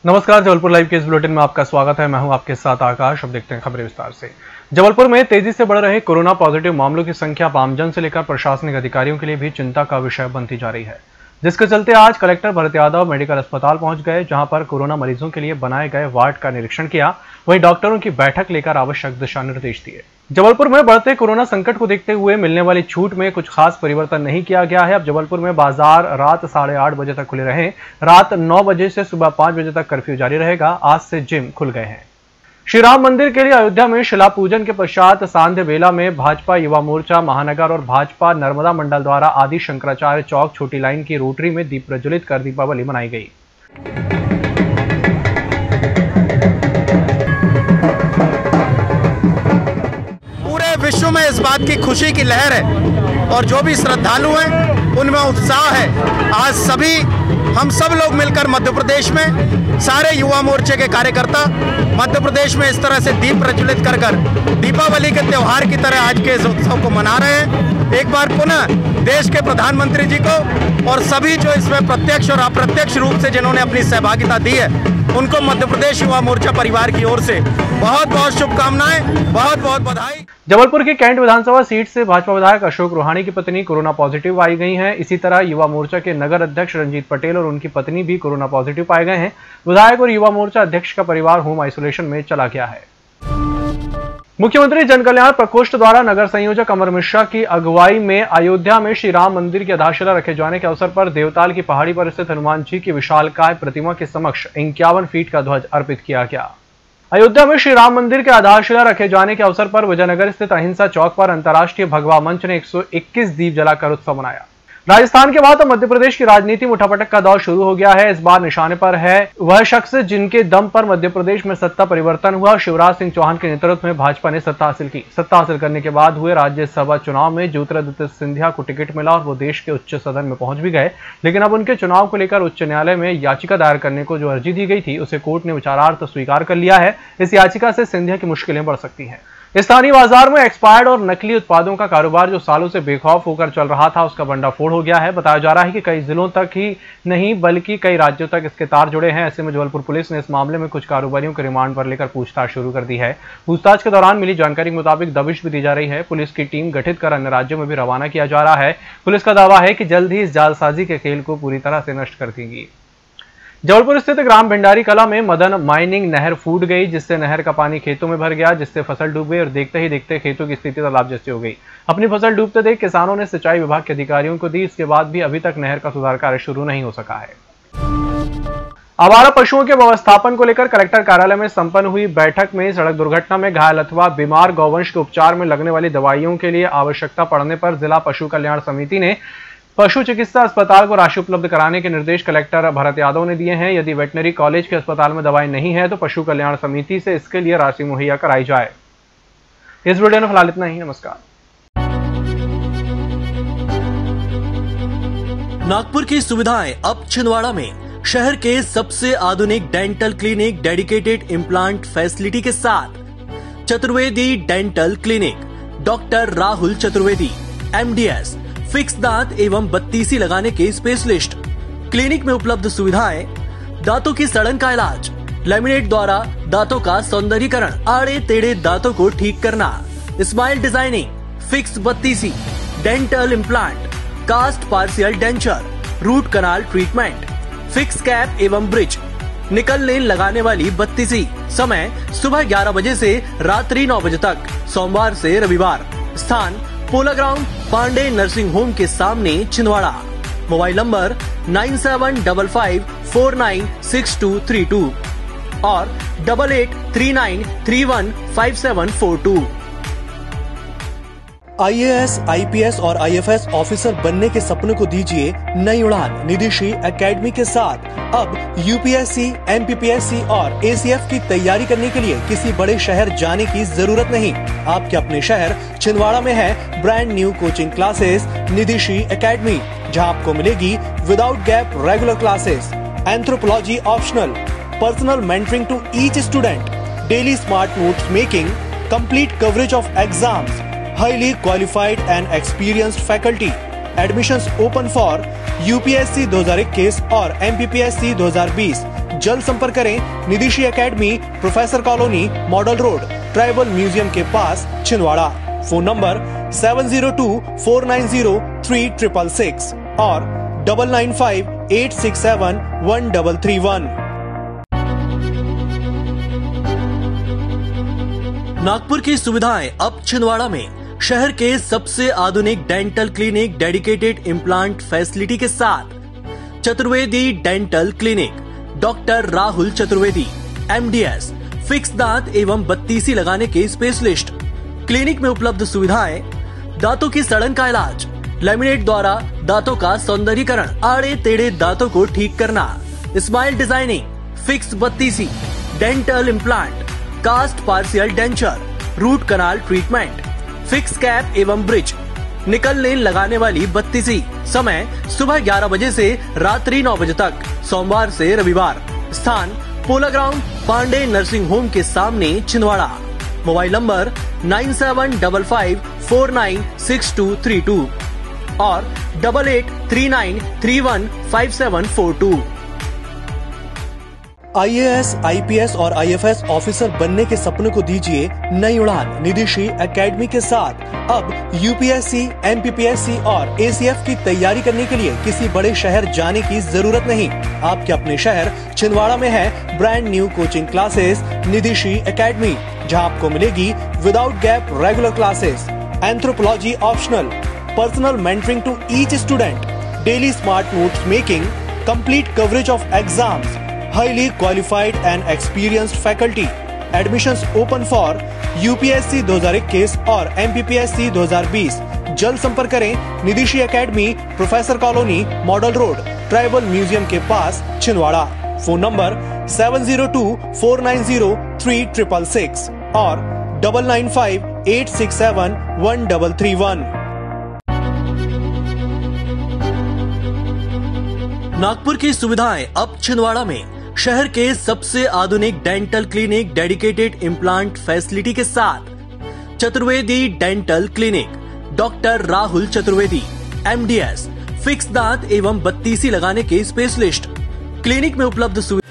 नमस्कार, जबलपुर लाइव के इस बुलेटिन में आपका स्वागत है। मैं हूं आपके साथ आकाश। अब देखते हैं खबरें विस्तार से। जबलपुर में तेजी से बढ़ रहे कोरोना पॉजिटिव मामलों की संख्या आमजन से लेकर प्रशासनिक अधिकारियों के लिए भी चिंता का विषय बनती जा रही है, जिसके चलते आज कलेक्टर भरत यादव मेडिकल अस्पताल पहुंच गए, जहां पर कोरोना मरीजों के लिए बनाए गए वार्ड का निरीक्षण किया। वहीं डॉक्टरों की बैठक लेकर आवश्यक दिशा निर्देश दिए। जबलपुर में बढ़ते कोरोना संकट को देखते हुए मिलने वाली छूट में कुछ खास परिवर्तन नहीं किया गया है। अब जबलपुर में बाजार रात 8:30 बजे तक खुले रहे। रात 9 बजे से सुबह 5 बजे तक कर्फ्यू जारी रहेगा। आज से जिम खुल गए हैं। श्री राम मंदिर के लिए अयोध्या में शिला पूजन के पश्चात सांध्य बेला में भाजपा युवा मोर्चा महानगर और भाजपा नर्मदा मंडल द्वारा आदि शंकराचार्य चौक छोटी लाइन की रोटरी में दीप प्रज्वलित कर दीपावली मनाई गई। पूरे विश्व में इस बात की खुशी की लहर है और जो भी श्रद्धालु हैं उनमें उत्साह है। आज हम सब लोग मिलकर मध्य प्रदेश में सारे युवा मोर्चे के कार्यकर्ता मध्य प्रदेश में इस तरह से दीप प्रज्वलित कर दीपावली के त्योहार की तरह आज के इस उत्सव को मना रहे हैं। एक बार पुनः देश के प्रधानमंत्री जी को और सभी जो इसमें प्रत्यक्ष और अप्रत्यक्ष रूप से जिन्होंने अपनी सहभागिता दी है उनको मध्य प्रदेश युवा मोर्चा परिवार की ओर से बहुत बहुत शुभकामनाएं, बहुत बहुत बधाई। जबलपुर की कैंट विधानसभा सीट से भाजपा विधायक अशोक रोहानी की पत्नी कोरोना पॉजिटिव पाई गई हैं। इसी तरह युवा मोर्चा के नगर अध्यक्ष रंजीत पटेल और उनकी पत्नी भी कोरोना पॉजिटिव पाए गए हैं। विधायक और युवा मोर्चा अध्यक्ष का परिवार होम आइसोलेशन में चला गया है। मुख्यमंत्री जन कल्याण प्रकोष्ठ द्वारा नगर संयोजक अमर मिश्रा की अगुवाई में अयोध्या में श्री राम मंदिर की आधारशिला रखे जाने के अवसर पर देवताल की पहाड़ी पर स्थित हनुमान जी की विशालकाय प्रतिमा के समक्ष 51 फीट का ध्वज अर्पित किया गया। अयोध्या में श्री राम मंदिर के आधारशिला रखे जाने के अवसर पर विजयनगर स्थित अहिंसा चौक पर अंतर्राष्ट्रीय भगवा मंच ने 121 दीप जलाकर उत्सव मनाया। राजस्थान के बाद अब मध्य प्रदेश की राजनीति में उठापटक का दौर शुरू हो गया है। इस बार निशाने पर है वह शख्स जिनके दम पर मध्य प्रदेश में सत्ता परिवर्तन हुआ। शिवराज सिंह चौहान के नेतृत्व में भाजपा ने सत्ता हासिल की। सत्ता हासिल करने के बाद हुए राज्यसभा चुनाव में ज्योतिरादित्य सिंधिया को टिकट मिला और वो देश के उच्च सदन में पहुंच भी गए, लेकिन अब उनके चुनाव को लेकर उच्च न्यायालय में याचिका दायर करने को जो अर्जी दी गई थी उसे कोर्ट ने विचारार्थ स्वीकार कर लिया है। इस याचिका से सिंधिया की मुश्किलें बढ़ सकती हैं। स्थानीय बाजार में एक्सपायर्ड और नकली उत्पादों का कारोबार जो सालों से बेखौफ होकर चल रहा था उसका भंडाफोड़ हो गया है। बताया जा रहा है कि कई जिलों तक ही नहीं बल्कि कई राज्यों तक इसके तार जुड़े हैं। ऐसे में जबलपुर पुलिस ने इस मामले में कुछ कारोबारियों को रिमांड पर लेकर पूछताछ शुरू कर दी है। पूछताछ के दौरान मिली जानकारी के मुताबिक दबिश भी दी जा रही है। पुलिस की टीम गठित कर अन्य राज्यों में भी रवाना किया जा रहा है। पुलिस का दावा है कि जल्द ही इस जालसाजी के खेल को पूरी तरह से नष्ट कर देगी। जबलपुर स्थित ग्राम भंडारी कला में मदन माइनिंग नहर फूट गई, जिससे नहर का पानी खेतों में भर गया, जिससे फसल डूब गई और देखते ही देखते खेतों की स्थिति तालाब जैसी हो गई। अपनी फसल डूबते देख किसानों ने सिंचाई विभाग के अधिकारियों को दी। इसके बाद भी अभी तक नहर का सुधार कार्य शुरू नहीं हो सका है। आवारा पशुओं के व्यवस्थापन को लेकर कलेक्टर कार्यालय में संपन्न हुई बैठक में सड़क दुर्घटना में घायल अथवा बीमार गौवंश के उपचार में लगने वाली दवाइयों के लिए आवश्यकता पड़ने पर जिला पशु कल्याण समिति ने पशु चिकित्सा अस्पताल को राशि उपलब्ध कराने के निर्देश कलेक्टर भरत यादव ने दिए हैं। यदि वेटनरी कॉलेज के अस्पताल में दवाई नहीं है तो पशु कल्याण समिति से इसके लिए राशि मुहैया कराई जाए। इस वीडियो में फिलहाल इतना ही। नमस्कार। नागपुर की सुविधाएं अब छिंदवाड़ा में। शहर के सबसे आधुनिक dental clinic dedicated implant facility के साथ Chaturvedi dental clinic, doctor Rahul Chaturvedi MDS, fix दांत एवं बत्तीसी लगाने के स्पेशलिस्ट। क्लिनिक में उपलब्ध सुविधाएं: दांतों की सड़न का इलाज, लैमिनेट द्वारा दांतों का सौंदर्यीकरण, आड़े टेढ़े दांतों को ठीक करना, स्माइल डिजाइनिंग, फिक्स बत्तीसी, dental implant, cast partial denture, root canal treatment, fix cap एवं ब्रिज, निकल लेन लगाने वाली बत्तीसी। समय सुबह 11 बजे से रात्रि 9 बजे तक, सोमवार से रविवार। स्थान पोला ग्राउंड, पांडे नर्सिंग होम के सामने, छिंदवाड़ा। मोबाइल नंबर 9755496232 और 8839315742। IAS, IPS और IFS ऑफिसर बनने के सपनों को दीजिए नई उड़ान। निधिश्री एकेडमी के साथ अब UPSC, MPPSC और ACF की तैयारी करने के लिए किसी बड़े शहर जाने की जरूरत नहीं। आपके अपने शहर छिंदवाड़ा में है brand new coaching classes Nidhishree academy, जहां आपको मिलेगी without gap regular classes, anthropology optional, personal mentoring to each student, daily smart notes making, complete coverage of exams, highly qualified and experienced faculty. Admissions open for UPSC 2021 और MPPSC 2020 जल्द संपर्क करें Nidishi academy, professor colony, model road, tribal museum के पास, Chhindwara. Phone number 7024903666 और 9958671331। नागपुर की सुविधाएं अब छिंदवाड़ा में शहर के सबसे आधुनिक dental clinic dedicated implant facility के साथ Chaturvedi dental clinic, doctor Rahul Chaturvedi, MDS, fix दांत एवं बत्तीसी लगाने के स्पेशलिस्ट। क्लिनिक में उपलब्ध सुविधाएं: दांतों की सड़न का इलाज, लैमिनेट द्वारा दांतों का सौंदर्यीकरण, आड़े टेढ़े दांतों को ठीक करना, स्माइल डिजाइनिंग, फिक्स बत्तीसी, dental implant, cast partial denture, root canal treatment, fix cap एवं ब्रिज, निकल लेन लगाने वाली बत्तीसी। समय सुबह 11 बजे से रात्रि 9 बजे तक, सोमवार से रविवार। स्थान पोला ग्राउंड, पांडे नर्सिंग होम के सामने, छिंदवाड़ा। मोबाइल नंबर 9755496232 और 8839315742। IAS, IPS और IFS ऑफिसर बनने के सपने को दीजिए नई उड़ान। निदिशी एकेडमी के साथ अब UPSC, MPPSC और ACF की तैयारी करने के लिए किसी बड़े शहर जाने की जरूरत नहीं। आपके अपने शहर छिंदवाड़ा में है brand new coaching classes Nidishi academy, जहां आपको मिलेगी without gap regular classes, anthropology optional, personal mentoring to each student, daily smart notes making, complete coverage of exams, highly qualified and experienced faculty. Admissions open for UPSC 2021 और MPPSC 2020। जल्द संपर्क करें Nidishi academy, professor colony, model road, tribal museum के पास, Chhindwara. Phone number 7024903666 और 9958671331। नागपुर की सुविधाएं अब छिंदवाड़ा में शहर के सबसे आधुनिक dental clinic dedicated implant facility के साथ Chaturvedi dental clinic, doctor Rahul Chaturvedi, MDS, fix दांत एवं बत्तीसी लगाने के स्पेशलिस्ट। क्लिनिक में उपलब्ध सुविधा